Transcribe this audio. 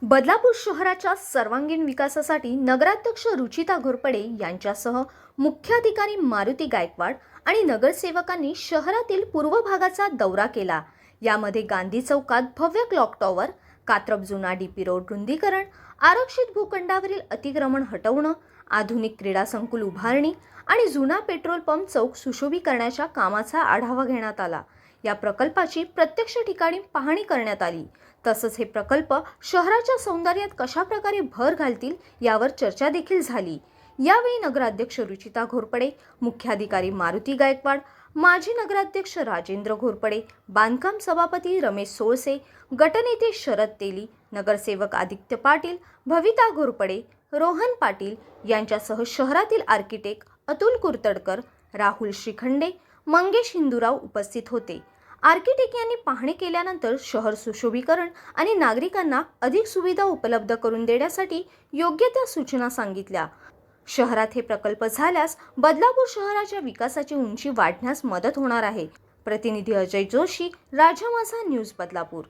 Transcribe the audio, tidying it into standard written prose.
बदलापूर शहराच्या सर्वांगीण विकासासाठी नगराध्यक्ष रुचिता घोरपडे यांच्यासह मुख्याधिकारी मारुती गायकवाड आणि नगरसेवकांनी शहरातील पूर्व भागाचा दौरा केला। यामध्ये गांधी चौकात भव्य क्लॉक टॉवर, कात्रप जुना डीपी रोड रुंदीकरण, आरक्षित भूखंडावरील अतिक्रमण हटवणं, आधुनिक क्रीडा संकुल उभारणी आणि जुना पेट्रोल पंप चौक सुशोभीकरणाच्या कामाचा आढावा घेण्यात आला। या प्रकल्पाची प्रत्यक्ष ठिकाणी पाहणी करण्यात आली। तसंच हे प्रकल्प शहराच्या सौंदर्यात कशा प्रकारे भर घालतील यावर चर्चा देखील झाली। यावेळी नगराध्यक्ष रुचिता घोरपडे, मुख्याधिकारी मारुती गायकवाड, माजी नगराध्यक्ष राजेंद्र घोरपडे, बांधकाम सभापती रमेश सोळसे, गटनेते शरद तेली, नगरसेवक आदित्य पाटील, भविता घोरपडे, रोहन पाटील यांच्यासह शहरातील आर्किटेक्ट अतुल कुर्तडकर, राहुल श्रीखंडे, मंगेश हिंदूराव उपस्थित होते। आर्किटेक्ट यांनी पाहणी केल्यानंतर शहर सुशोभीकरण आणि नागरिकांना अधिक सुविधा उपलब्ध करून देण्यासाठी योग्य त्या सूचना सांगितल्या। शहरात हे प्रकल्प झाल्यास बदलापूर शहराच्या विकासाची उंची वाढण्यास मदत होणार आहे। प्रतिनिधी अजय जोशी, राजा माझा न्यूज, बदलापूर।